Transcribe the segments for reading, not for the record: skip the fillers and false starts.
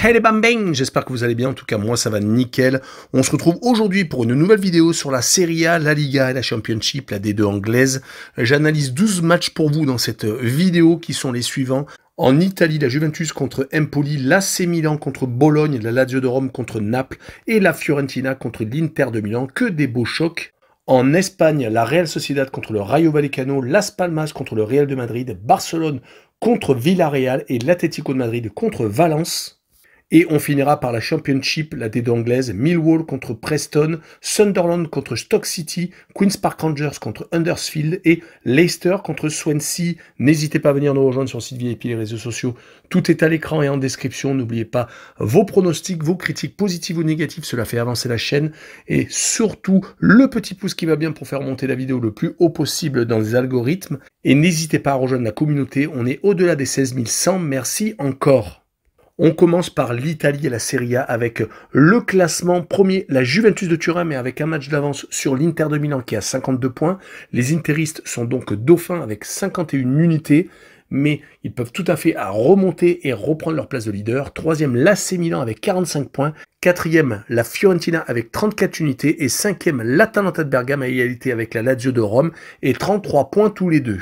Hey les bambins, j'espère que vous allez bien, en tout cas moi ça va nickel. On se retrouve aujourd'hui pour une nouvelle vidéo sur la Serie A, la Liga et la Championship, la D2 anglaise. J'analyse 12 matchs pour vous dans cette vidéo qui sont les suivants. En Italie, la Juventus contre Empoli, l'AC Milan contre Bologne, la Lazio de Rome contre Naples et la Fiorentina contre l'Inter de Milan, que des beaux chocs. En Espagne, la Real Sociedad contre le Rayo Vallecano, Las Palmas contre le Real de Madrid, Barcelone contre Villarreal et l'Atlético de Madrid contre Valence. Et on finira par la Championship, la D2 anglaise, Millwall contre Preston, Sunderland contre Stoke City, Queen's Park Rangers contre Huddersfield et Leicester contre Swansea. N'hésitez pas à venir nous rejoindre sur le site VIP et les réseaux sociaux. Tout est à l'écran et en description. N'oubliez pas vos pronostics, vos critiques positives ou négatives, cela fait avancer la chaîne. Et surtout, le petit pouce qui va bien pour faire monter la vidéo le plus haut possible dans les algorithmes. Et n'hésitez pas à rejoindre la communauté, on est au-delà des 16 100. Merci encore. On commence par l'Italie et la Serie A avec le classement premier, la Juventus de Turin, mais avec un match d'avance sur l'Inter de Milan qui a 52 points. Les interistes sont donc dauphins avec 51 unités, mais ils peuvent tout à fait remonter et reprendre leur place de leader. Troisième, l'AC Milan avec 45 points. Quatrième, la Fiorentina avec 34 unités. Et cinquième, l'Atalanta de Bergame à égalité avec la Lazio de Rome et 33 points tous les deux.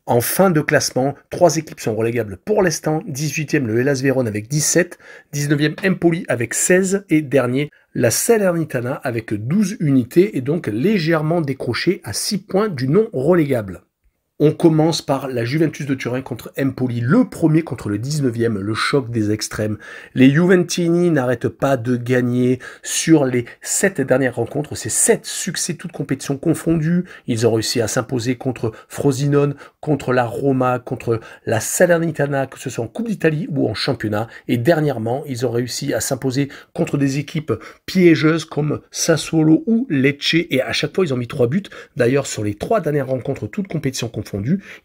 En fin de classement, 3 équipes sont relégables pour l'instant. 18e, le Hellas Vérone avec 17. 19e, Empoli avec 16. Et dernier, la Salernitana avec 12 unités et donc légèrement décroché à 6 points du non relégable. On commence par la Juventus de Turin contre Empoli, le premier contre le 19e, le choc des extrêmes. Les Juventini n'arrêtent pas de gagner sur les 7 dernières rencontres, c'est 7 succès, toutes compétitions confondues. Ils ont réussi à s'imposer contre Frosinone, contre la Roma, contre la Salernitana, que ce soit en Coupe d'Italie ou en championnat. Et dernièrement, ils ont réussi à s'imposer contre des équipes piégeuses comme Sassuolo ou Lecce. Et à chaque fois, ils ont mis 3 buts. D'ailleurs, sur les 3 dernières rencontres, toutes compétitions confondues,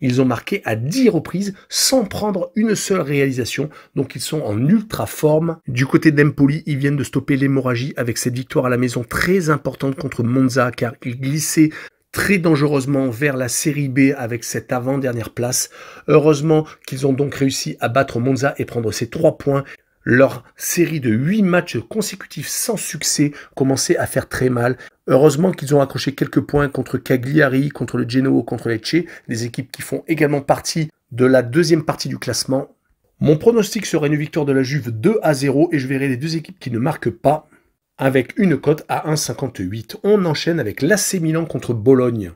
ils ont marqué à 10 reprises sans prendre une seule réalisation, donc ils sont en ultra forme. Du côté d'Empoli, ils viennent de stopper l'hémorragie avec cette victoire à la maison très importante contre Monza, car ils glissaient très dangereusement vers la série B avec cette avant-dernière place. Heureusement qu'ils ont donc réussi à battre Monza et prendre ces 3 points. Leur série de 8 matchs consécutifs sans succès commençait à faire très mal. Heureusement qu'ils ont accroché quelques points contre Cagliari, contre le Genoa, contre Lecce, des équipes qui font également partie de la deuxième partie du classement. Mon pronostic serait une victoire de la Juve 2-0 et je verrai les deux équipes qui ne marquent pas avec une cote à 1,58. On enchaîne avec l'AC Milan contre Bologne.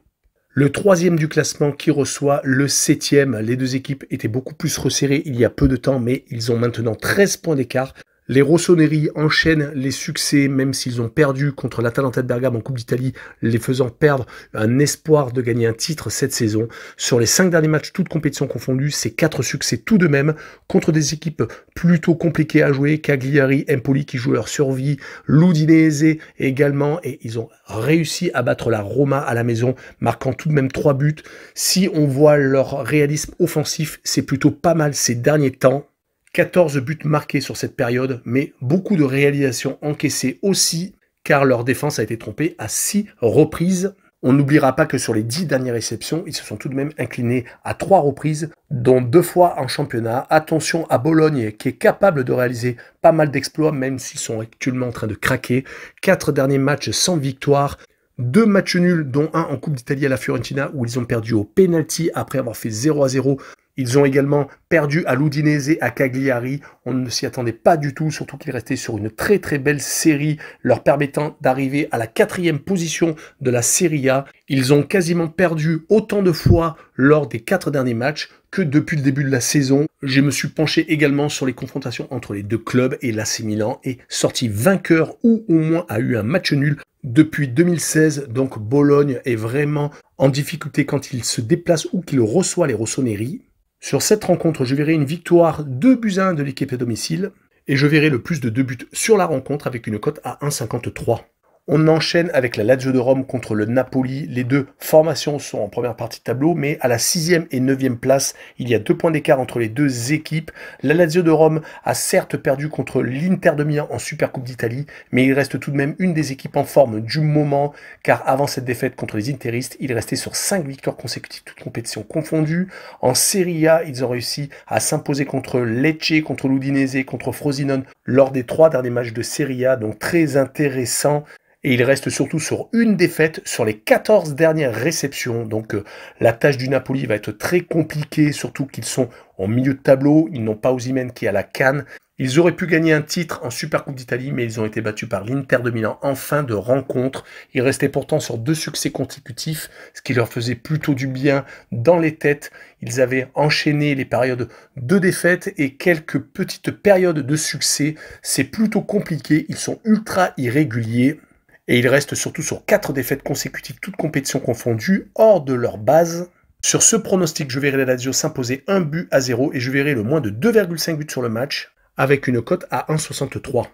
Le troisième du classement qui reçoit le 7e. Les deux équipes étaient beaucoup plus resserrées il y a peu de temps, mais ils ont maintenant 13 points d'écart. Les Rossoneri enchaînent les succès, même s'ils ont perdu contre l'Atalanta de Bergame en Coupe d'Italie, les faisant perdre un espoir de gagner un titre cette saison. Sur les 5 derniers matchs, toutes compétitions confondues, c'est 4 succès tout de même, contre des équipes plutôt compliquées à jouer, Cagliari, Empoli qui jouent leur survie, l'Udinese également, et ils ont réussi à battre la Roma à la maison, marquant tout de même 3 buts. Si on voit leur réalisme offensif, c'est plutôt pas mal ces derniers temps. 14 buts marqués sur cette période, mais beaucoup de réalisations encaissées aussi, car leur défense a été trompée à 6 reprises. On n'oubliera pas que sur les 10 dernières réceptions, ils se sont tout de même inclinés à 3 reprises, dont 2 fois en championnat. Attention à Bologne, qui est capable de réaliser pas mal d'exploits, même s'ils sont actuellement en train de craquer. 4 derniers matchs sans victoire. 2 matchs nuls, dont un en Coupe d'Italie à la Fiorentina, où ils ont perdu au penalty après avoir fait 0-0. Ils ont également perdu à l'Udinese, à Cagliari. On ne s'y attendait pas du tout, surtout qu'ils restaient sur une très très belle série, leur permettant d'arriver à la 4e position de la Serie A. Ils ont quasiment perdu autant de fois lors des 4 derniers matchs que depuis le début de la saison. Je me suis penché également sur les confrontations entre les deux clubs et l'AC Milan est sorti vainqueur ou au moins a eu un match nul depuis 2016. Donc Bologne est vraiment en difficulté quand il se déplace ou qu'il reçoit les Rossoneri. Sur cette rencontre, je verrai une victoire 2-1 de l'équipe à domicile et je verrai le plus de 2 buts sur la rencontre avec une cote à 1,53. On enchaîne avec la Lazio de Rome contre le Napoli. Les deux formations sont en première partie de tableau, mais à la 6e et 9e place, il y a 2 points d'écart entre les deux équipes. La Lazio de Rome a certes perdu contre l'Inter de Milan en Supercoupe d'Italie, mais il reste tout de même une des équipes en forme du moment, car avant cette défaite contre les Interistes, il restait sur 5 victoires consécutives, toutes compétitions confondues. En Serie A, ils ont réussi à s'imposer contre Lecce, contre l'Udinese, contre Frosinone lors des 3 derniers matchs de Serie A, donc très intéressant. Et il reste surtout sur une défaite sur les 14 dernières réceptions. Donc la tâche du Napoli va être très compliquée, surtout qu'ils sont en milieu de tableau. Ils n'ont pas Osimhen qui est à la CAN. Ils auraient pu gagner un titre en Supercoupe d'Italie, mais ils ont été battus par l'Inter de Milan en fin de rencontre. Ils restaient pourtant sur 2 succès consécutifs, ce qui leur faisait plutôt du bien dans les têtes. Ils avaient enchaîné les périodes de défaite et quelques petites périodes de succès. C'est plutôt compliqué, ils sont ultra irréguliers. Et ils restent surtout sur 4 défaites consécutives, toutes compétitions confondues, hors de leur base. Sur ce pronostic, je verrai la Lazio s'imposer 1-0 et je verrai le moins de 2,5 buts sur le match, avec une cote à 1,63.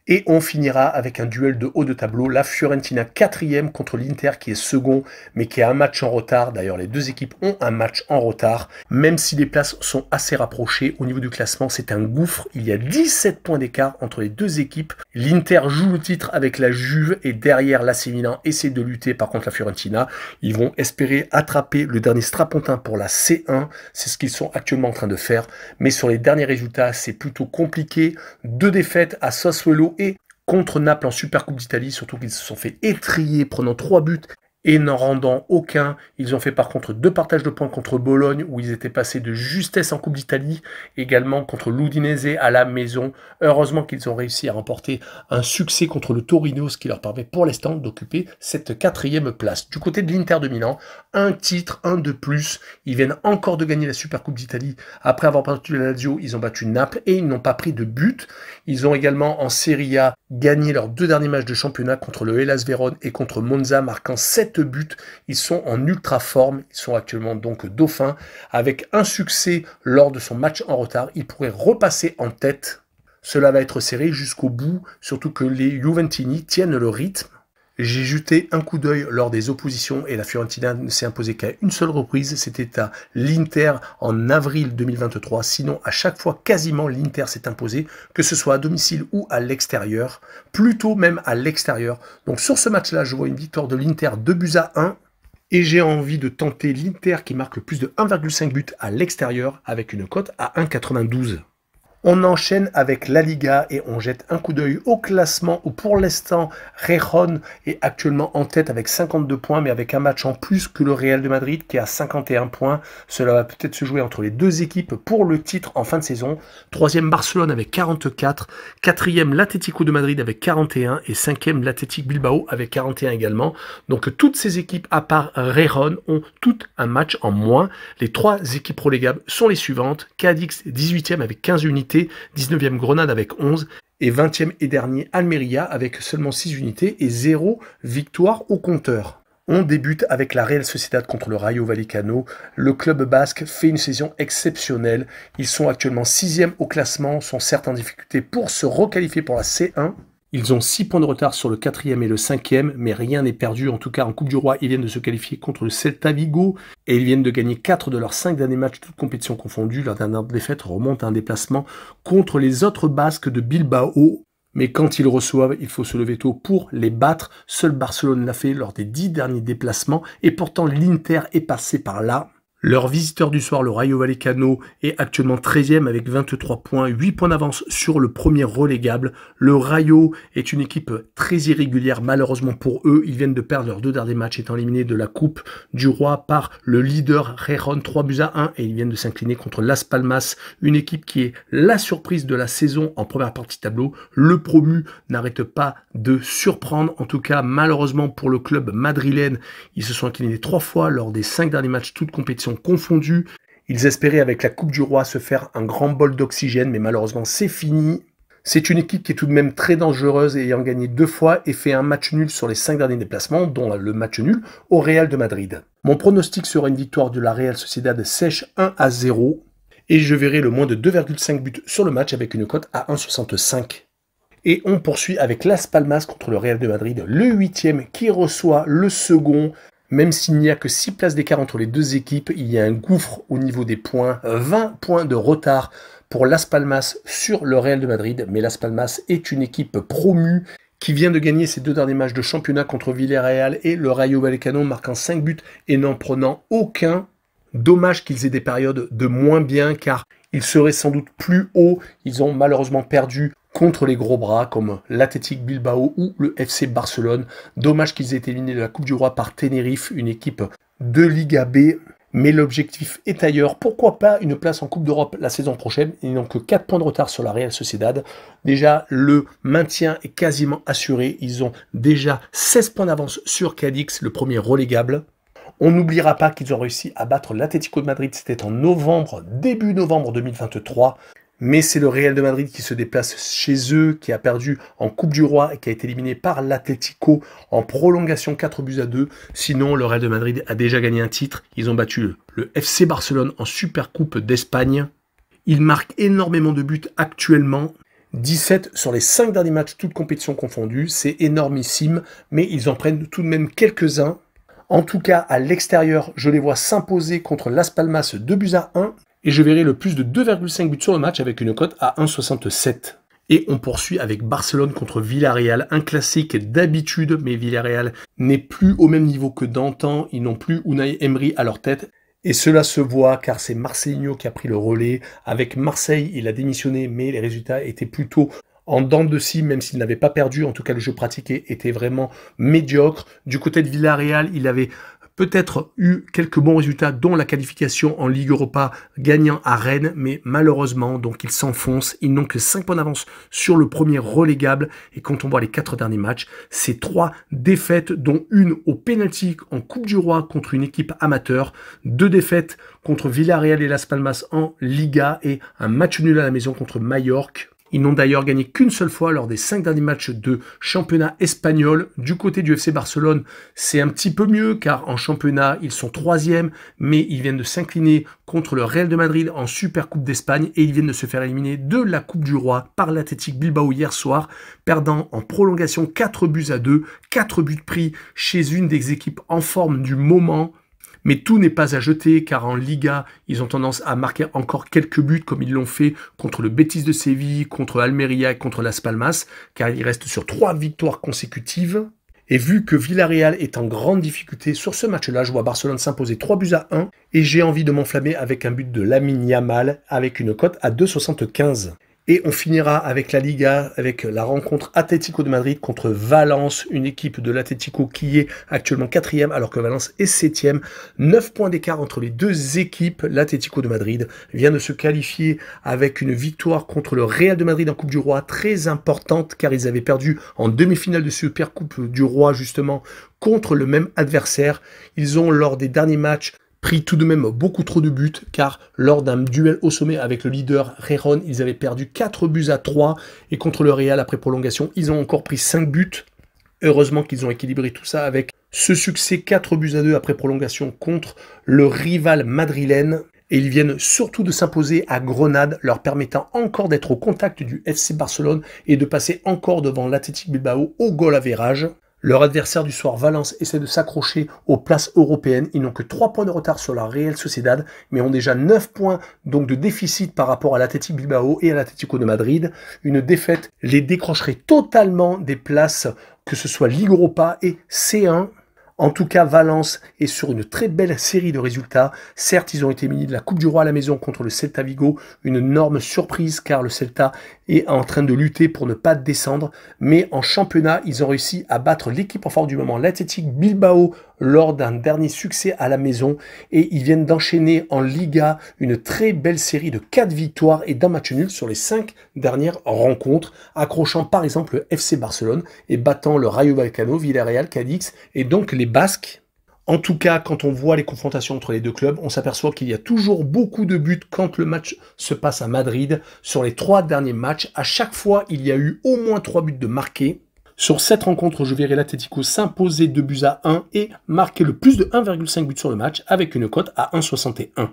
Et on finira avec un duel de haut de tableau, la Fiorentina 4e contre l'Inter qui est second, mais qui a un match en retard. D'ailleurs, les deux équipes ont un match en retard. Même si les places sont assez rapprochées au niveau du classement, c'est un gouffre. Il y a 17 points d'écart entre les deux équipes. L'Inter joue le titre avec la Juve et derrière l'AC Milan essaie de lutter. Par contre, la Fiorentina, ils vont espérer attraper le dernier strapontin pour la C1. C'est ce qu'ils sont actuellement en train de faire. Mais sur les derniers résultats, c'est plutôt compliqué. 2 défaites à Sassuolo et contre Naples en Supercoupe d'Italie, surtout qu'ils se sont fait étrier prenant 3 buts et n'en rendant aucun. Ils ont fait par contre 2 partages de points contre Bologne où ils étaient passés de justesse en Coupe d'Italie, également contre l'Udinese à la maison. Heureusement qu'ils ont réussi à remporter un succès contre le Torino, ce qui leur permet pour l'instant d'occuper cette 4e place. Du côté de l'Inter de Milan, un titre, un de plus. Ils viennent encore de gagner la Supercoupe d'Italie. Après avoir battu la Lazio, ils ont battu Naples et ils n'ont pas pris de but. Ils ont également en Serie A gagné leurs 2 derniers matchs de championnat contre le Hellas Vérone et contre Monza, marquant 7 buts. Ils sont en ultra forme. Ils sont actuellement donc dauphins. Avec un succès lors de son match en retard, ils pourraient repasser en tête. Cela va être serré jusqu'au bout, surtout que les Juventini tiennent le rythme. J'ai jeté un coup d'œil lors des oppositions et la Fiorentina ne s'est imposée qu'à une seule reprise, c'était à l'Inter en avril 2023. Sinon, à chaque fois, quasiment, l'Inter s'est imposé, que ce soit à domicile ou à l'extérieur, plutôt même à l'extérieur. Donc sur ce match-là, je vois une victoire de l'Inter 2-1. Et j'ai envie de tenter l'Inter qui marque le plus de 1,5 but à l'extérieur avec une cote à 1,92. On enchaîne avec la Liga et on jette un coup d'œil au classement où pour l'instant Gijón est actuellement en tête avec 52 points mais avec un match en plus que le Real de Madrid qui a 51 points. Cela va peut-être se jouer entre les deux équipes pour le titre en fin de saison. 3e Barcelone avec 44, 4e l'Atlético de Madrid avec 41 et 5e l'Athletic Bilbao avec 41 également. Donc toutes ces équipes à part Gijón ont toutes un match en moins. Les 3 équipes relégables sont les suivantes. Cadix 18e avec 15 unités. 19e Grenade avec 11 et 20e et dernier Almeria avec seulement 6 unités et 0 victoire au compteur. On débute avec la Real Sociedad contre le Rayo Vallecano. Le club basque fait une saison exceptionnelle. Ils sont actuellement 6e au classement, sont certes en difficulté pour se requalifier pour la C1. Ils ont 6 points de retard sur le 4e et le 5e, mais rien n'est perdu. En tout cas, en Coupe du Roi, ils viennent de se qualifier contre le Celta Vigo et ils viennent de gagner 4 de leurs 5 derniers matchs, toutes compétitions confondues. Leur dernière défaite remonte à un déplacement contre les autres Basques de Bilbao. Mais quand ils reçoivent, il faut se lever tôt pour les battre. Seul Barcelone l'a fait lors des 10 derniers déplacements et pourtant l'Inter est passé par là. Leur visiteur du soir, le Rayo Vallecano, est actuellement 13e avec 23 points, 8 points d'avance sur le premier relégable. Le Rayo est une équipe très irrégulière, malheureusement pour eux. Ils viennent de perdre leurs 2 derniers matchs étant éliminés de la Coupe du Roi par le leader Gijón 3-1 et ils viennent de s'incliner contre Las Palmas, une équipe qui est la surprise de la saison en première partie de tableau. Le promu n'arrête pas de surprendre, en tout cas malheureusement pour le club madrilène. Ils se sont inclinés 3 fois lors des 5 derniers matchs, toutes compétitions confondus. Ils espéraient avec la Coupe du Roi se faire un grand bol d'oxygène, mais malheureusement c'est fini. C'est une équipe qui est tout de même très dangereuse, ayant gagné 2 fois et fait un match nul sur les 5 derniers déplacements, dont le match nul au Real de Madrid. Mon pronostic sera une victoire de la Real Sociedad sèche 1-0, et je verrai le moins de 2,5 buts sur le match avec une cote à 1,65. Et on poursuit avec Las Palmas contre le Real de Madrid, le 8e qui reçoit le second. Même s'il n'y a que 6 places d'écart entre les deux équipes, il y a un gouffre au niveau des points, 20 points de retard pour Las Palmas sur le Real de Madrid. Mais Las Palmas est une équipe promue qui vient de gagner ses 2 derniers matchs de championnat contre Villarreal et le Rayo Vallecano, marquant 5 buts et n'en prenant aucun. Dommage qu'ils aient des périodes de moins bien car ils seraient sans doute plus hauts. Ils ont malheureusement perdu contre les gros bras comme l'Athletic Bilbao ou le FC Barcelone. Dommage qu'ils aient été éliminés de la Coupe du Roi par Tenerife, une équipe de Liga B. Mais l'objectif est ailleurs. Pourquoi pas une place en Coupe d'Europe la saison prochaine? Ils n'ont que 4 points de retard sur la Real Sociedad. Déjà, le maintien est quasiment assuré. Ils ont déjà 16 points d'avance sur Cadix, le premier relégable. On n'oubliera pas qu'ils ont réussi à battre l'Atlético de Madrid, c'était en novembre, début novembre 2023. Mais c'est le Real de Madrid qui se déplace chez eux, qui a perdu en Coupe du Roi et qui a été éliminé par l'Atlético en prolongation 4-2. Sinon, le Real de Madrid a déjà gagné un titre. Ils ont battu le FC Barcelone en Supercoupe d'Espagne. Ils marquent énormément de buts actuellement. 17 sur les 5 derniers matchs, toutes compétitions confondues. C'est énormissime, mais ils en prennent tout de même quelques-uns. En tout cas, à l'extérieur, je les vois s'imposer contre Las Palmas 2-1 et je verrai le plus de 2,5 buts sur le match avec une cote à 1,67. Et on poursuit avec Barcelone contre Villarreal, un classique d'habitude, mais Villarreal n'est plus au même niveau que d'antan, ils n'ont plus Unai Emery à leur tête. Et cela se voit car c'est Marcelinho qui a pris le relais. Avec Marseille, il a démissionné, mais les résultats étaient plutôt en dents de scie, même s'il n'avait pas perdu. En tout cas, le jeu pratiqué était vraiment médiocre. Du côté de Villarreal, il avait peut-être eu quelques bons résultats, dont la qualification en Ligue Europa gagnant à Rennes, mais malheureusement, donc ils s'enfoncent. Ils n'ont que 5 points d'avance sur le premier relégable. Et quand on voit les 4 derniers matchs, c'est 3 défaites, dont une au pénalty en Coupe du Roi contre une équipe amateur, 2 défaites contre Villarreal et Las Palmas en Liga et un match nul à la maison contre Majorque. Ils n'ont d'ailleurs gagné qu'une seule fois lors des 5 derniers matchs de championnat espagnol. Du côté du FC Barcelone, c'est un petit peu mieux car en championnat, ils sont 3e, mais ils viennent de s'incliner contre le Real de Madrid en Supercoupe d'Espagne et ils viennent de se faire éliminer de la Coupe du Roi par l'Athletic Bilbao hier soir, perdant en prolongation 4-2, 4 buts pris chez une des équipes en forme du moment. Mais tout n'est pas à jeter car en Liga, ils ont tendance à marquer encore quelques buts comme ils l'ont fait contre le Betis de Séville, contre Almeria et contre Las Palmas, car ils restent sur 3 victoires consécutives. Et vu que Villarreal est en grande difficulté sur ce match-là, je vois Barcelone s'imposer 3-1 et j'ai envie de m'enflammer avec un but de Lamine Yamal avec une cote à 2,75. Et on finira avec la Liga, avec la rencontre Atlético de Madrid contre Valence, une équipe de l'Atlético qui est actuellement 4e alors que Valence est 7e. 9 points d'écart entre les deux équipes. L'Atlético de Madrid vient de se qualifier avec une victoire contre le Real de Madrid en Coupe du Roi, très importante car ils avaient perdu en demi-finale de Supercoupe du Roi justement contre le même adversaire. Ils ont lors des derniers matchs pris tout de même beaucoup trop de buts, car lors d'un duel au sommet avec le leader Rejón, ils avaient perdu 4-3, et contre le Real, après prolongation, ils ont encore pris 5 buts. Heureusement qu'ils ont équilibré tout ça avec ce succès 4-2 après prolongation contre le rival madrilène. Et ils viennent surtout de s'imposer à Grenade, leur permettant encore d'être au contact du FC Barcelone et de passer encore devant l'Athletic Bilbao au goal average. Leur adversaire du soir, Valence, essaie de s'accrocher aux places européennes. Ils n'ont que 3 points de retard sur la Real Sociedad, mais ont déjà 9 points donc de déficit par rapport à l'Athletic Bilbao et à l'Atlético de Madrid. Une défaite les décrocherait totalement des places, que ce soit Ligue Europa et C1. En tout cas, Valence est sur une très belle série de résultats. Certes, ils ont été éliminés de la Coupe du Roi à la maison contre le Celta Vigo, une énorme surprise car le Celta est en train de lutter pour ne pas descendre. Mais en championnat, ils ont réussi à battre l'équipe en forme du moment, l'Athletic Bilbao, lors d'un dernier succès à la maison. Et ils viennent d'enchaîner en Liga une très belle série de 4 victoires et d'un match nul sur les 5 dernières rencontres, accrochant par exemple le FC Barcelone et battant le Rayo Vallecano, Villarreal, Cadix et donc les Basques. En tout cas, quand on voit les confrontations entre les deux clubs, on s'aperçoit qu'il y a toujours beaucoup de buts quand le match se passe à Madrid. Sur les 3 derniers matchs, à chaque fois, il y a eu au moins 3 buts de marqués. Sur cette rencontre, je verrai l'Atlético s'imposer 2-1 et marquer le plus de 1,5 buts sur le match avec une cote à 1,61.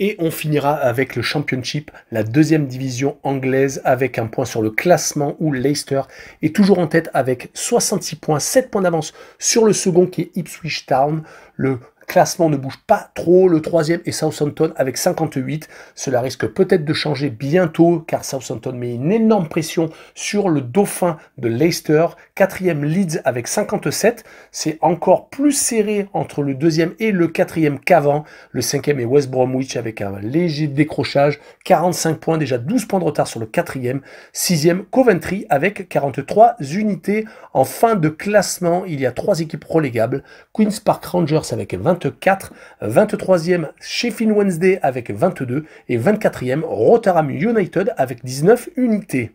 Et on finira avec le Championship, la deuxième division anglaise, avec un point sur le classement où Leicester est toujours en tête avec 66 points, 7 points d'avance sur le second qui est Ipswich Town. Le classement ne bouge pas trop, le troisième est Southampton avec 58. Cela risque peut-être de changer bientôt car Southampton met une énorme pression sur le dauphin de Leicester. Quatrième Leeds avec 57. C'est encore plus serré entre le deuxième et le quatrième qu'avant. Le cinquième est West Bromwich avec un léger décrochage. 45 points, déjà 12 points de retard sur le quatrième. Sixième Coventry avec 43 unités. En fin de classement, il y a 3 équipes relégables. Queen's Park Rangers avec 24, 23e Sheffield Wednesday avec 22 et 24e Rotherham United avec 19 unités.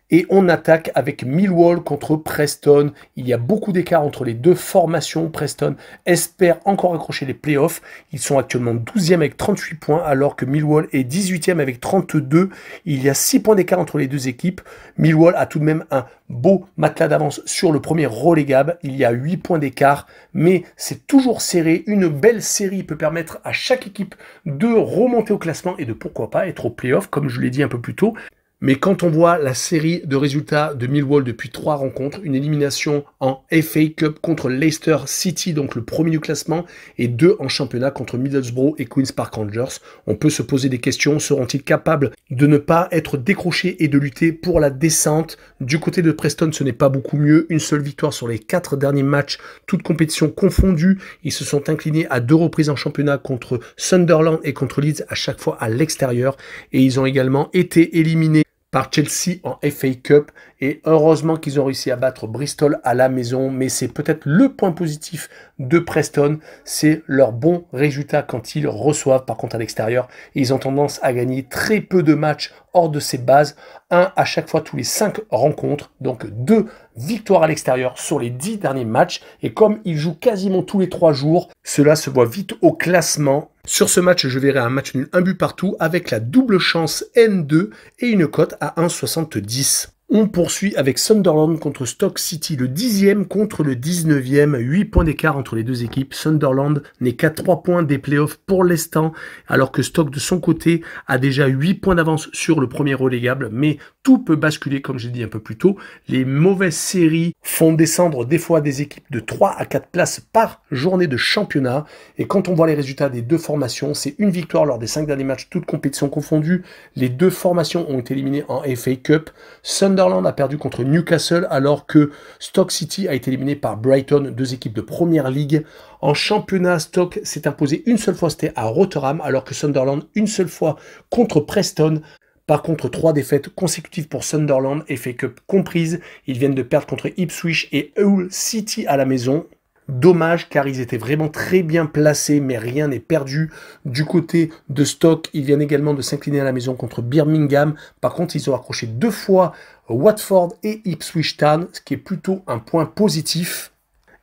Et on attaque avec Millwall contre Preston. Il y a beaucoup d'écart entre les deux formations. Preston espère encore accrocher les playoffs. Ils sont actuellement 12e avec 38 points, alors que Millwall est 18e avec 32. Il y a 6 points d'écart entre les deux équipes. Millwall a tout de même un beau matelas d'avance sur le premier relégable. Il y a 8 points d'écart, mais c'est toujours serré. Une belle série peut permettre à chaque équipe de remonter au classement et de pourquoi pas être au playoff, comme je l'ai dit un peu plus tôt. Mais quand on voit la série de résultats de Millwall depuis 3 rencontres, une élimination en FA Cup contre Leicester City, donc le premier du classement, et 2 en championnat contre Middlesbrough et Queen's Park Rangers, on peut se poser des questions. Seront-ils capables de ne pas être décrochés et de lutter pour la descente? Du côté de Preston, ce n'est pas beaucoup mieux. Une seule victoire sur les 4 derniers matchs, toutes compétitions confondues. Ils se sont inclinés à 2 reprises en championnat contre Sunderland et contre Leeds, à chaque fois à l'extérieur. Et ils ont également été éliminés par Chelsea en FA Cup, et heureusement qu'ils ont réussi à battre Bristol à la maison, mais c'est peut-être le point positif de Preston, c'est leur bon résultat quand ils reçoivent par contre à l'extérieur, et ils ont tendance à gagner très peu de matchs hors de ces bases, un à chaque fois tous les 5 rencontres, donc 2 victoires à l'extérieur sur les 10 derniers matchs, et comme ils jouent quasiment tous les 3 jours, cela se voit vite au classement. Sur ce match, je verrai un match nul, un but partout, avec la double chance N2 et une cote à 1,70. On poursuit avec Sunderland contre Stoke City, le 10e contre le 19e, 8 points d'écart entre les deux équipes. Sunderland n'est qu'à 3 points des playoffs pour l'instant, alors que Stoke de son côté a déjà 8 points d'avance sur le premier relégable, mais tout peut basculer comme j'ai dit un peu plus tôt. Les mauvaises séries font descendre des fois des équipes de 3 à 4 places par journée de championnat, et quand on voit les résultats des deux formations, c'est une victoire lors des 5 derniers matchs, toutes compétitions confondues. Les deux formations ont été éliminées en FA Cup. Sunderland a perdu contre Newcastle alors que Stoke City a été éliminé par Brighton, 2 équipes de première ligue. En championnat, Stoke s'est imposé une seule fois, c'était à Rotherham, alors que Sunderland une seule fois contre Preston. Par contre, 3 défaites consécutives pour Sunderland, FA Cup comprise. Ils viennent de perdre contre Ipswich et Hull City à la maison. Dommage car ils étaient vraiment très bien placés, mais rien n'est perdu. Du côté de Stoke, ils viennent également de s'incliner à la maison contre Birmingham. Par contre, ils ont accroché 2 fois Watford et Ipswich Town, ce qui est plutôt un point positif.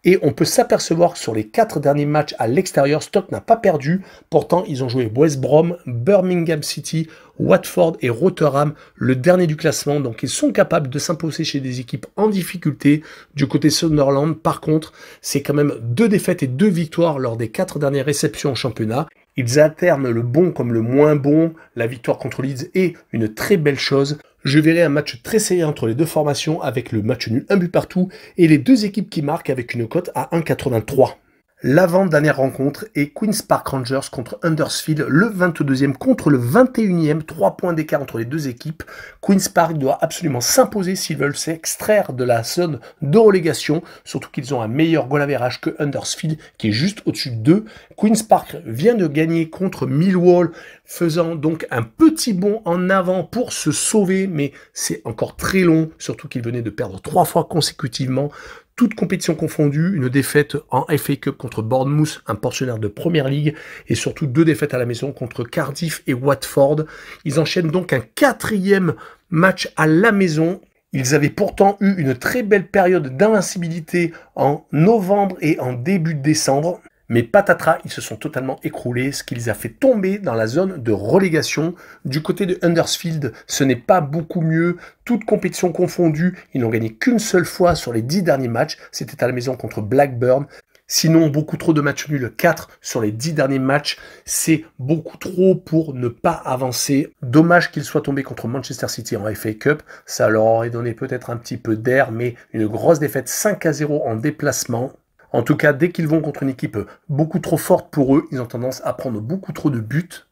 Et on peut s'apercevoir que sur les 4 derniers matchs à l'extérieur, Stoke n'a pas perdu. Pourtant, ils ont joué West Brom, Birmingham City, Watford et Rotherham, le dernier du classement. Donc, ils sont capables de s'imposer chez des équipes en difficulté. Du côté Sunderland, par contre, c'est quand même 2 défaites et 2 victoires lors des 4 dernières réceptions en championnat. Ils alternent le bon comme le moins bon. La victoire contre Leeds est une très belle chose. Je verrai un match très serré entre les deux formations avec le match nul, un but partout, et les 2 équipes qui marquent avec une cote à 1,83. L'avant-dernière rencontre est Queen's Park Rangers contre Huddersfield, le 22e contre le 21e, 3 points d'écart entre les 2 équipes. Queen's Park doit absolument s'imposer s'ils veulent s'extraire de la zone de relégation, surtout qu'ils ont un meilleur goal average que Huddersfield qui est juste au-dessus d'eux. Queen's Park vient de gagner contre Millwall, faisant donc un petit bond en avant pour se sauver, mais c'est encore très long, surtout qu'ils venaient de perdre 3 fois consécutivement. Toutes compétitions confondues, une défaite en FA Cup contre Bournemouth, un pensionnaire de Première Ligue, et surtout 2 défaites à la maison contre Cardiff et Watford. Ils enchaînent donc un 4e match à la maison. Ils avaient pourtant eu une très belle période d'invincibilité en novembre et en début de décembre. Mais patatras, ils se sont totalement écroulés, ce qui les a fait tomber dans la zone de relégation. Du côté de Huddersfield, ce n'est pas beaucoup mieux. Toutes compétitions confondues, ils n'ont gagné qu'une seule fois sur les 10 derniers matchs. C'était à la maison contre Blackburn. Sinon, beaucoup trop de matchs nuls, 4 sur les 10 derniers matchs, c'est beaucoup trop pour ne pas avancer. Dommage qu'ils soient tombés contre Manchester City en FA Cup, ça leur aurait donné peut-être un petit peu d'air, mais une grosse défaite 5-0 en déplacement. En tout cas, dès qu'ils vont contre une équipe beaucoup trop forte pour eux, ils ont tendance à prendre beaucoup trop de buts.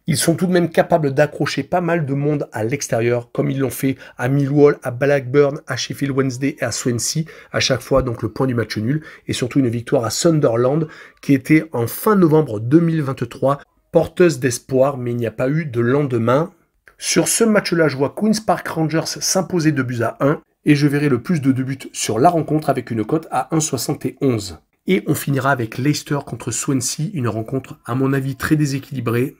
Ils sont tout de même capables d'accrocher pas mal de monde à l'extérieur, comme ils l'ont fait à Millwall, à Blackburn, à Sheffield Wednesday et à Swansea. À chaque fois, donc le point du match nul. Et surtout une victoire à Sunderland, qui était en fin novembre 2023, porteuse d'espoir, mais il n'y a pas eu de lendemain. Sur ce match-là, je vois Queen's Park Rangers s'imposer 2-1. Et je verrai le plus de 2 buts sur la rencontre avec une cote à 1,71. Et on finira avec Leicester contre Swansea, une rencontre à mon avis très déséquilibrée.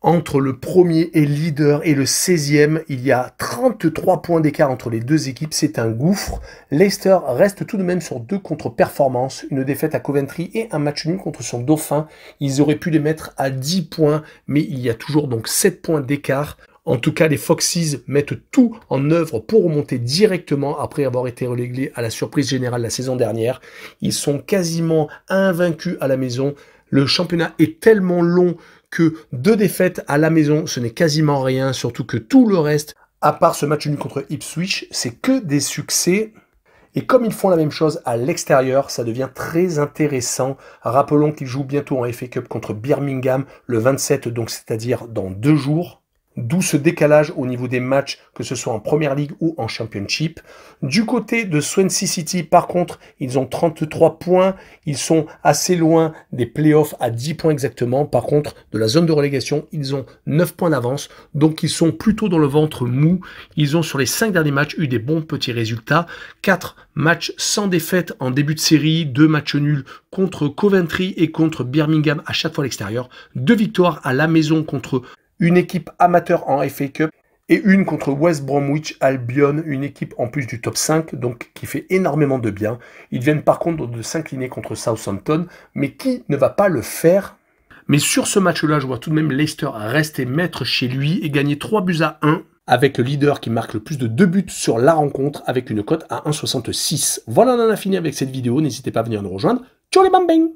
Entre le premier et leader et le 16e, il y a 33 points d'écart entre les deux équipes, c'est un gouffre. Leicester reste tout de même sur 2 contre-performances, une défaite à Coventry et un match nul contre son dauphin. Ils auraient pu les mettre à 10 points, mais il y a toujours donc 7 points d'écart. En tout cas, les Foxes mettent tout en œuvre pour remonter directement après avoir été relégués à la surprise générale la saison dernière. Ils sont quasiment invaincus à la maison. Le championnat est tellement long que 2 défaites à la maison, ce n'est quasiment rien, surtout que tout le reste, à part ce match nul contre Ipswich, c'est que des succès. Et comme ils font la même chose à l'extérieur, ça devient très intéressant. Rappelons qu'ils jouent bientôt en FA Cup contre Birmingham le 27, donc c'est-à-dire dans 2 jours. D'où ce décalage au niveau des matchs, que ce soit en Premier League ou en Championship. Du côté de Swansea City, par contre, ils ont 33 points. Ils sont assez loin des playoffs à 10 points exactement. Par contre, de la zone de relégation, ils ont 9 points d'avance. Donc, ils sont plutôt dans le ventre mou. Ils ont, sur les 5 derniers matchs, eu des bons petits résultats. 4 matchs sans défaite en début de série. 2 matchs nuls contre Coventry et contre Birmingham à chaque fois à l'extérieur. 2 victoires à la maison contre une équipe amateur en FA Cup et une contre West Bromwich Albion, une équipe en plus du top 5, donc qui fait énormément de bien. Ils viennent par contre de s'incliner contre Southampton, mais qui ne va pas le faire? Mais sur ce match-là, je vois tout de même Leicester rester maître chez lui et gagner 3-1, avec le leader qui marque le plus de 2 buts sur la rencontre, avec une cote à 1,66. Voilà, on en a fini avec cette vidéo. N'hésitez pas à venir nous rejoindre. Ciao les bambins!